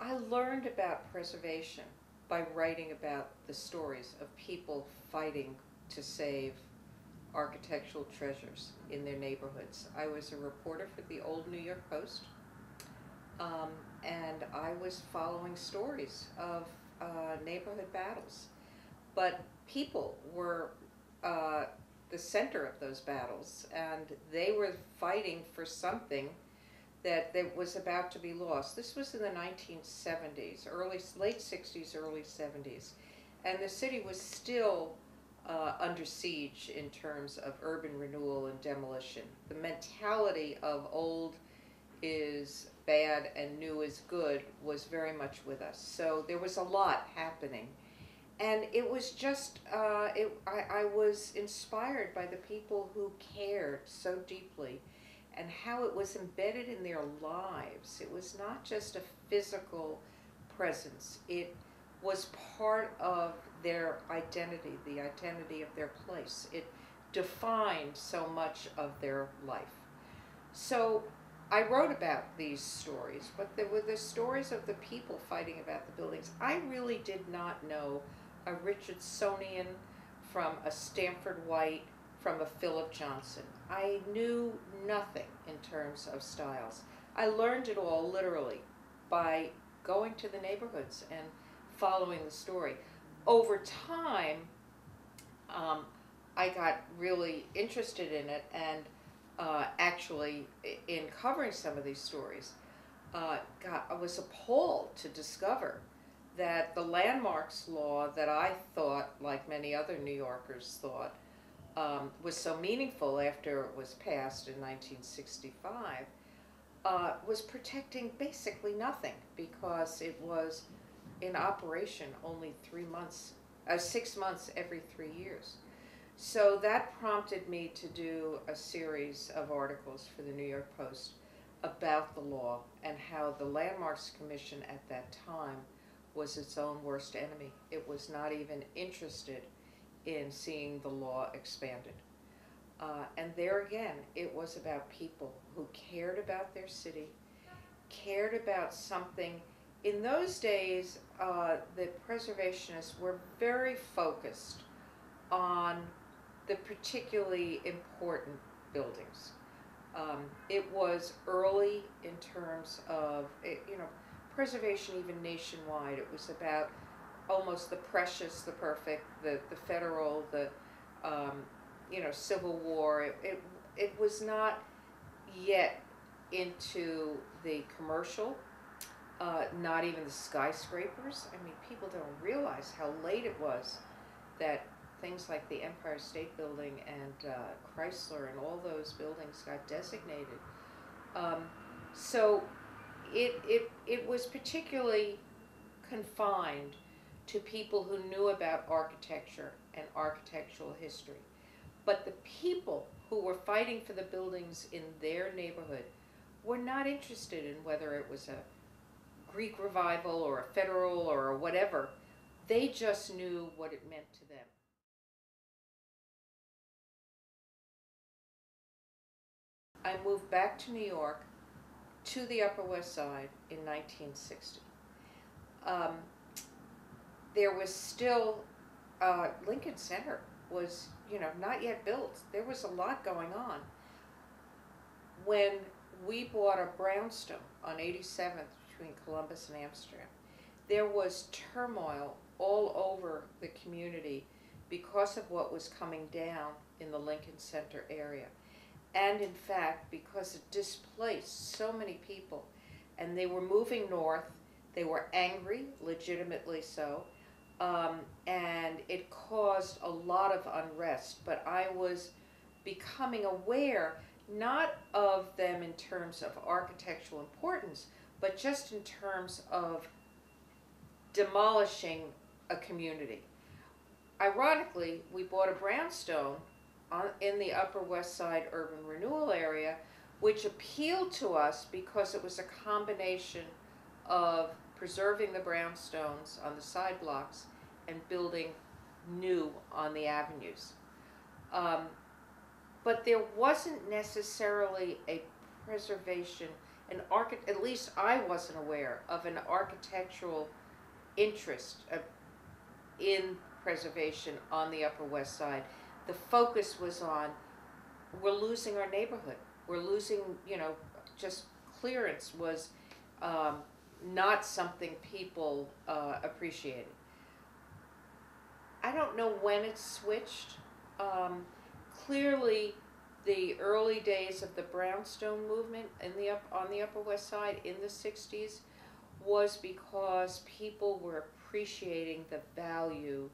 I learned about preservation by writing about the stories of people fighting to save architectural treasures in their neighborhoods. I was a reporter for the Old New York Post, um, and I was following stories of neighborhood battles. But people were uh, the center of those battles, and they were fighting for something that was about to be lost. This was in the 1970s, late 60s, early 70s, and the city was still under siege in terms of urban renewal and demolition. The mentality of old is bad and new is good was very much with us. So there was a lot happening. And it was just, I was inspired by the people who cared so deeply and how it was embedded in their lives. It was not just a physical presence. It was part of their identity, the identity of their place. It defined so much of their life. So I wrote about these stories, but there were the stories of the people fighting about the buildings. I really did not know a Richardsonian from a Stanford White, from a Philip Johnson. I knew nothing in terms of styles. I learned it all literally by going to the neighborhoods and following the story. Over time, I got really interested in it, and actually in covering some of these stories, I was appalled to discover that the landmarks law that I thought, like many other New Yorkers thought, was so meaningful after it was passed in 1965, was protecting basically nothing, because it was in operation only 6 months every 3 years. So that prompted me to do a series of articles for the New York Post about the law and how the Landmarks Commission at that time was its own worst enemy. It was not even interested in seeing the law expanded. And there again, it was about people who cared about their city, cared about something. In those days, the preservationists were very focused on the particularly important buildings. It was early in terms of, preservation even nationwide. It was about almost the precious, the perfect, the federal, the Civil War. It was not yet into the commercial, not even the skyscrapers. I mean, people don't realize how late it was that things like the Empire State Building and Chrysler and all those buildings got designated. So it was particularly confined to people who knew about architecture and architectural history. But the people who were fighting for the buildings in their neighborhood were not interested in whether it was a Greek revival or a federal or a whatever. They just knew what it meant to them. I moved back to New York, to the Upper West Side in 1960. There was still, Lincoln Center was, not yet built. There was a lot going on. When we bought a brownstone on 87th between Columbus and Amsterdam, there was turmoil all over the community because of what was coming down in the Lincoln Center area. And in fact, because it displaced so many people, and they were moving north, they were angry, legitimately so, and it caused a lot of unrest. But I was becoming aware, not of them in terms of architectural importance, but just in terms of demolishing a community. Ironically, we bought a brownstone in the Upper West Side urban renewal area, which appealed to us because it was a combination of preserving the brownstones on the side blocks and building new on the avenues. But there wasn't necessarily a preservation at least I wasn't aware of an architectural interest in preservation on the Upper West Side. The focus was on, we're losing our neighborhood. We're losing, just clearance was not something people appreciated. I don't know when it switched. Clearly, the early days of the brownstone movement on the Upper West Side in the 60s was because people were appreciating the value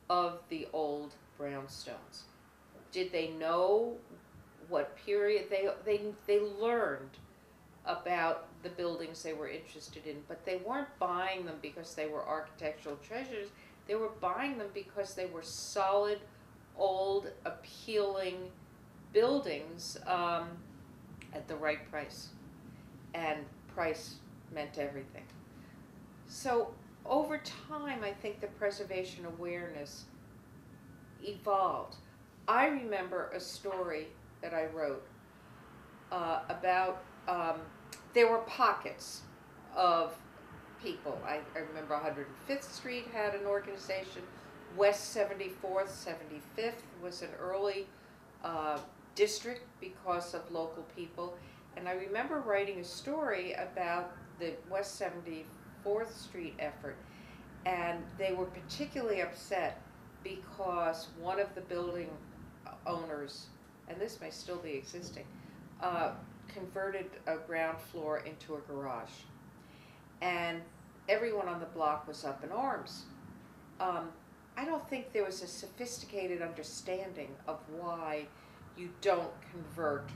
of the old brownstones. Did they know what period? They learned about the buildings they were interested in, but they weren't buying them because they were architectural treasures. They were buying them because they were solid, old, appealing buildings at the right price. And price meant everything. So over time, I think the preservation awareness evolved. I remember a story that I wrote about, there were pockets of people. I remember 105th Street had an organization. West 74th, 75th was an early district because of local people. And I remember writing a story about the West 74th Street effort. And they were particularly upset because one of the building owners, and this may still be existing, converted a ground floor into a garage. And everyone on the block was up in arms. I don't think there was a sophisticated understanding of why you don't convert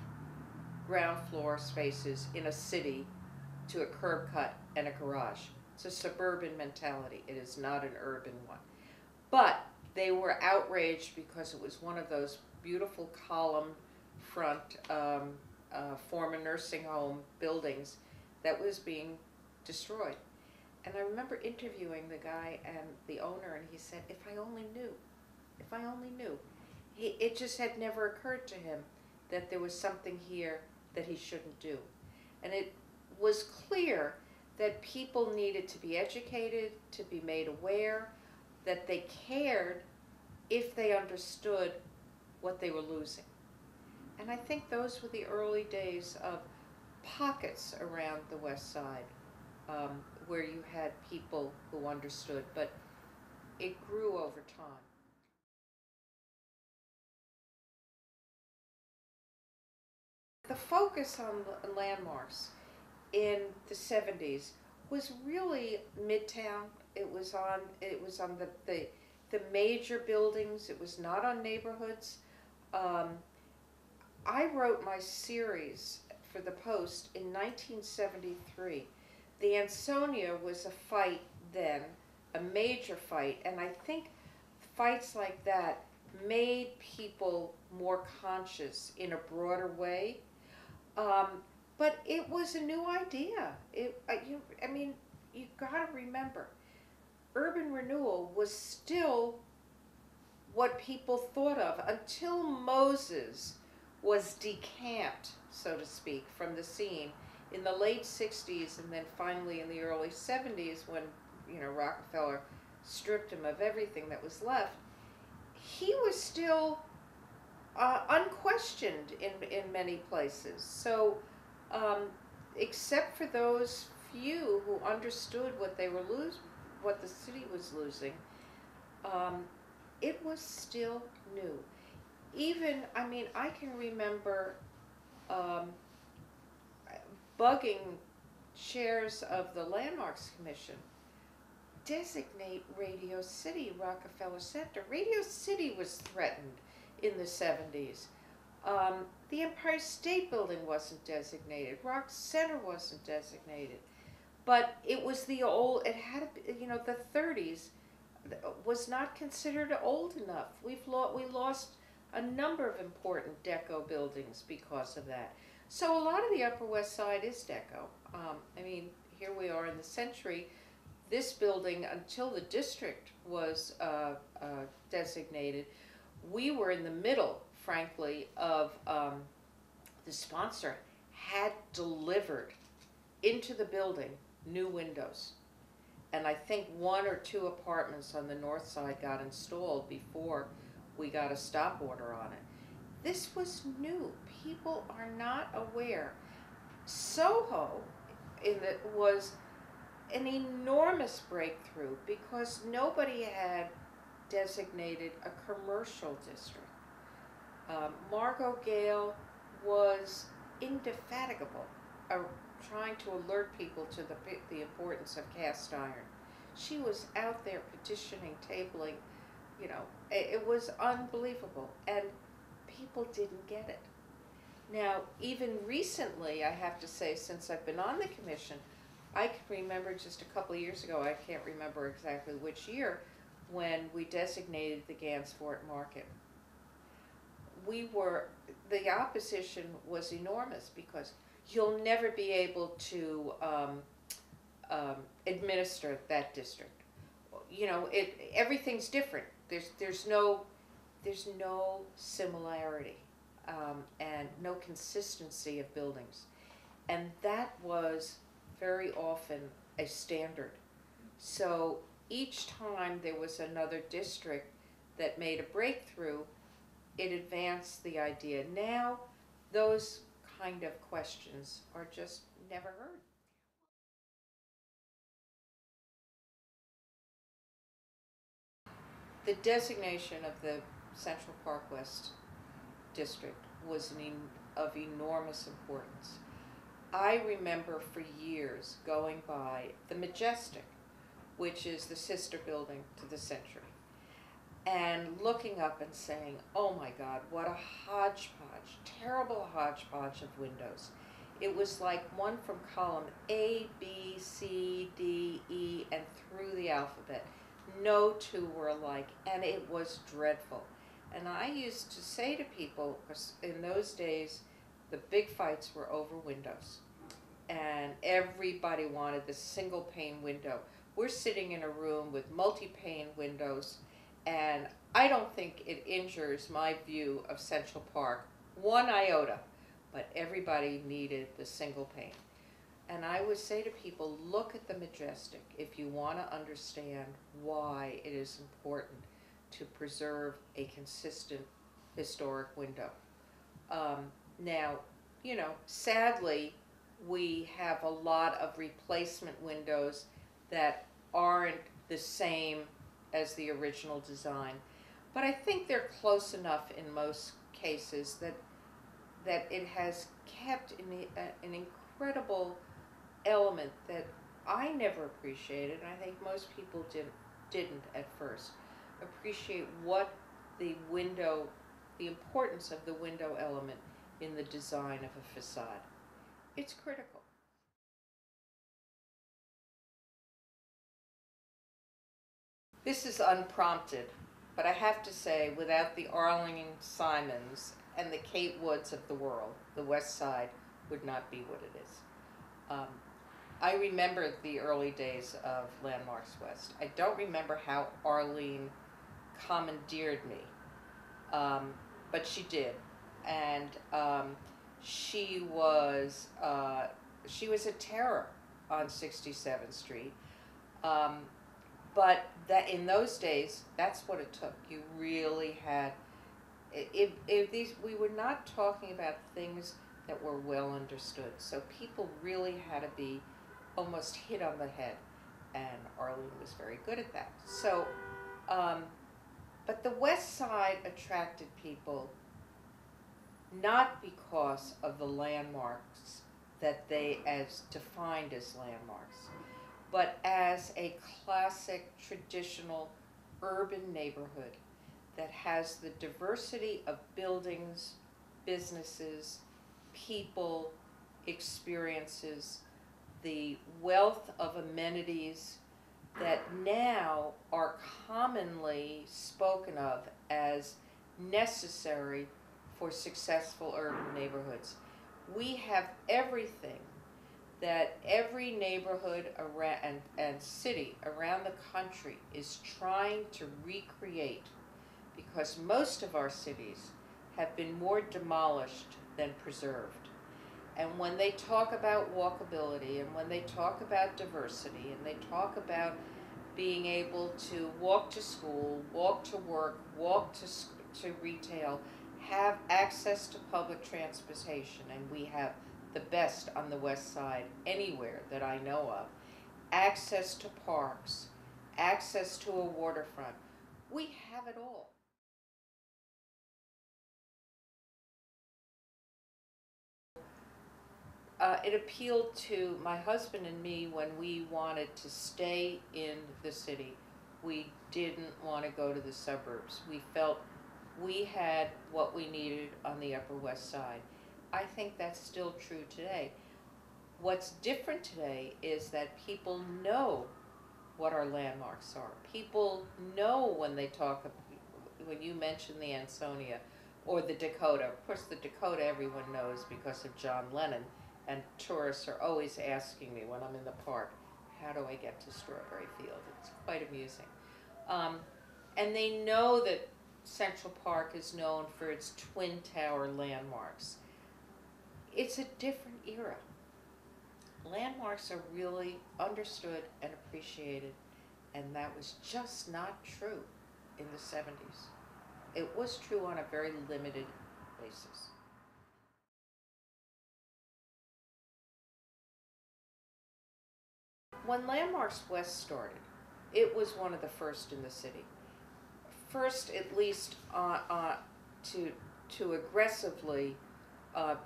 ground floor spaces in a city to a curb cut and a garage. It's a suburban mentality. It is not an urban one. But they were outraged because it was one of those beautiful column front former nursing home buildings that was being destroyed. And I remember interviewing the guy and the owner, and he said, if I only knew, if I only knew. It just had never occurred to him that there was something here that he shouldn't do. And it was clear that people needed to be educated, to be made aware, that they cared if they understood what they were losing. And I think those were the early days of pockets around the West Side, where you had people who understood, but it grew over time. The focus on landmarks in the 70s was really Midtown. It was on the major buildings. It was not on neighborhoods. I wrote my series for the Post in 1973. The Ansonia was a fight then, a major fight, and I think fights like that made people more conscious in a broader way. But it was a new idea. You gotta remember, urban renewal was still what people thought of until Moses was decamped, so to speak, from the scene in the late 60s, and then finally in the early 70s when, Rockefeller stripped him of everything that was left. He was still unquestioned in many places. So except for those few who understood what they were what the city was losing, it was still new. Even, I can remember bugging chairs of the Landmarks Commission, designate Radio City Rockefeller Center. Radio City was threatened in the 70s. The Empire State Building wasn't designated. Rock Center wasn't designated. But it was the the 30s was not considered old enough. We lost a number of important deco buildings because of that. So a lot of the Upper West Side is deco. Here we are in the century. This building, until the district was designated, we were in the middle, frankly, of the sponsor had delivered into the building, new windows. And I think 1 or 2 apartments on the north side got installed before we got a stop order on it. This was new. People are not aware. Soho was an enormous breakthrough because nobody had designated a commercial district. Margot Gale was indefatigable, trying to alert people to the importance of cast iron. She was out there petitioning, tabling, it was unbelievable, and people didn't get it. Now, even recently, I have to say, since I've been on the commission, I can remember just a couple of years ago, I can't remember exactly which year, when we designated the Gansevoort Market. The opposition was enormous because you'll never be able to administer that district. Everything's different. There's no similarity and no consistency of buildings, and that was very often a standard. So each time there was another district that made a breakthrough, it advanced the idea. Now those kind of questions are just never heard. The designation of the Central Park West district was of enormous importance. I remember for years going by the Majestic, which is the sister building to the Century, and looking up and saying, oh my God, what a hodgepodge, terrible hodgepodge of windows. It was like one from column A, B, C, D, E, and through the alphabet. No two were alike, and it was dreadful. And I used to say to people, because in those days, the big fights were over windows, and everybody wanted the single pane window. We're sitting in a room with multi-pane windows, and I don't think it injures my view of Central Park one iota, but everybody needed the single pane. And I would say to people, look at the Majestic if you want to understand why it is important to preserve a consistent historic window. Now, sadly, we have a lot of replacement windows that aren't the same as the original design. But I think they're close enough in most cases that it has kept an incredible element that I never appreciated, and I think most people didn't at first appreciate what the importance of the window element in the design of a facade. It's critical. This is unprompted, but I have to say, without the Arlene Simons and the Kate Woods of the world, the West Side would not be what it is. I remember the early days of Landmarks West. I don't remember how Arlene commandeered me, but she did, and she was a terror on 67th Street. But that in those days, that's what it took. You really had. We were not talking about things that were well understood, so people really had to be almost hit on the head, and Arlene was very good at that. So, but the West Side attracted people not because of the landmarks that they as defined as landmarks, but as a classic, traditional, urban neighborhood that has the diversity of buildings, businesses, people, experiences, the wealth of amenities that now are commonly spoken of as necessary for successful urban neighborhoods. We have everything that every neighborhood around, and city around the country is trying to recreate, because most of our cities have been more demolished than preserved. And when they talk about walkability, and when they talk about diversity, and they talk about being able to walk to school, walk to work, walk to retail, have access to public transportation, and we have the best on the west side anywhere that I know of, access to parks, access to a waterfront. We have it all. It appealed to my husband and me when we wanted to stay in the city. We didn't want to go to the suburbs. We felt we had what we needed on the Upper West Side. I think that's still true today. What's different today is that people know what our landmarks are. People know when they talk, when you mention the Ansonia or the Dakota. Of course, the Dakota everyone knows because of John Lennon, and tourists are always asking me when I'm in the park, how do I get to Strawberry Field? It's quite amusing. And they know that Central Park is known for its Twin Tower landmarks. It's a different era. Landmarks are really understood and appreciated, and that was just not true in the 70s. It was true on a very limited basis. When Landmarks West started, it was one of the first in the city. First, at least, to aggressively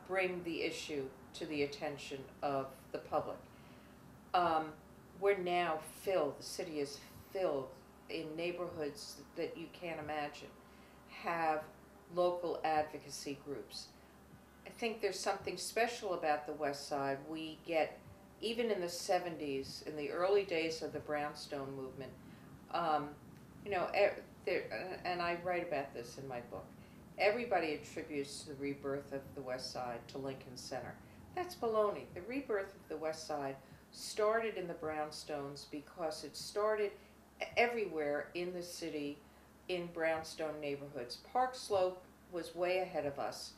bring the issue to the attention of the public. We're now filled, the city is filled in neighborhoods that you can't imagine, have local advocacy groups. I think there's something special about the West Side. We get, even in the 70s, in the early days of the brownstone movement, and I write about this in my book, everybody attributes the rebirth of the West Side to Lincoln Center. That's baloney. The rebirth of the West Side started in the brownstones because it started everywhere in the city in brownstone neighborhoods. Park Slope was way ahead of us.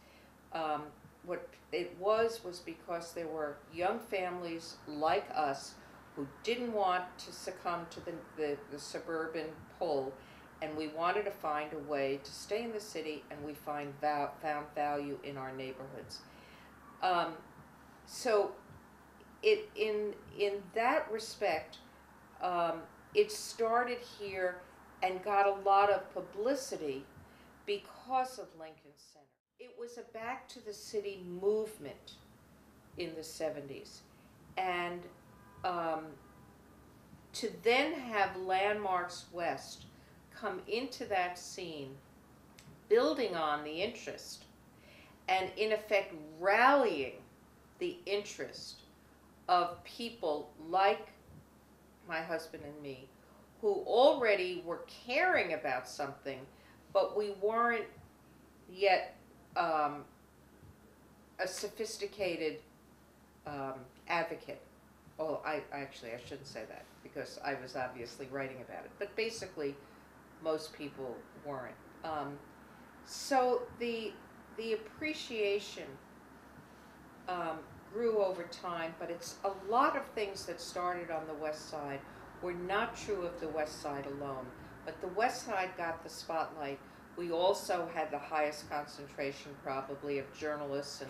What it was because there were young families like us who didn't want to succumb to the suburban pull, and we wanted to find a way to stay in the city, and we found value in our neighborhoods. So in that respect, it started here and got a lot of publicity because of Lincoln Center. It was a back to the city movement in the 70s. And to then have Landmarks West come into that scene, building on the interest, and in effect rallying the interest of people like my husband and me, who already were caring about something, but we weren't yet a sophisticated advocate. Oh, I shouldn't say that, because I was obviously writing about it, but basically most people weren't. So the appreciation grew over time, but it's a lot of things that started on the West Side were not true of the West Side alone, but the West Side got the spotlight. We also had the highest concentration probably of journalists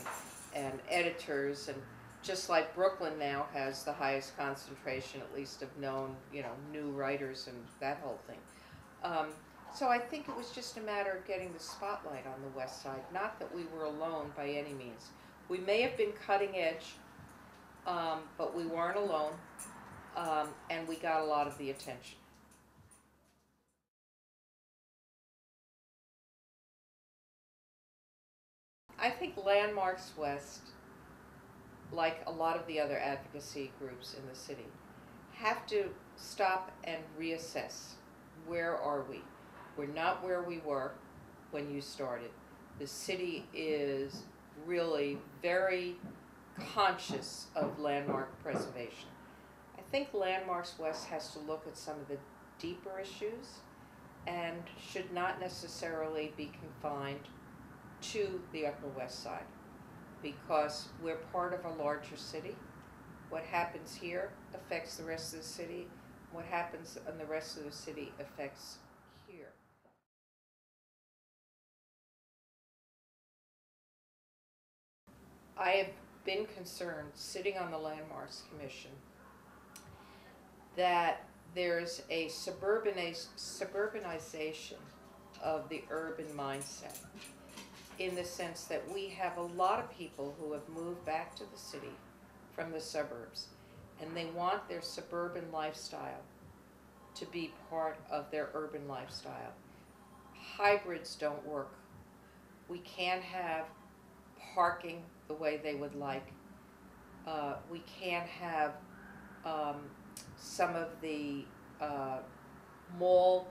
and editors, and just like Brooklyn now has the highest concentration, at least of known, new writers and that whole thing. So I think it was just a matter of getting the spotlight on the West Side, not that we were alone by any means. We may have been cutting edge, but we weren't alone, and we got a lot of the attention. I think Landmarks West, like a lot of the other advocacy groups in the city, have to stop and reassess. Where are we? We're not where we were when you started. The city is really very conscious of landmark preservation. I think Landmarks West has to look at some of the deeper issues and should not necessarily be confined to the Upper West Side. because we're part of a larger city. What happens here affects the rest of the city. What happens in the rest of the city affects here. I have been concerned, sitting on the Landmarks Commission, that there's a suburbanization of the urban mindset, in the sense that we have a lot of people who have moved back to the city from the suburbs, and they want their suburban lifestyle to be part of their urban lifestyle. Hybrids don't work. We can't have parking the way they would like. We can't have some of the mall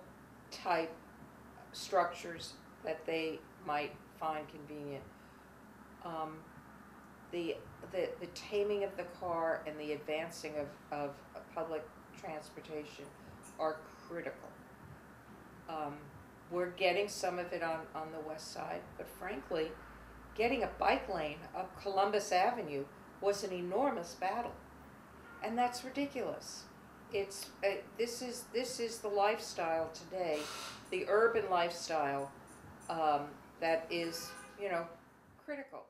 type structures that they might find convenient. The taming of the car and the advancing of public transportation are critical. We're getting some of it on the west side, but frankly, getting a bike lane up Columbus Avenue was an enormous battle, and that's ridiculous. This is the lifestyle today, the urban lifestyle that is, critical.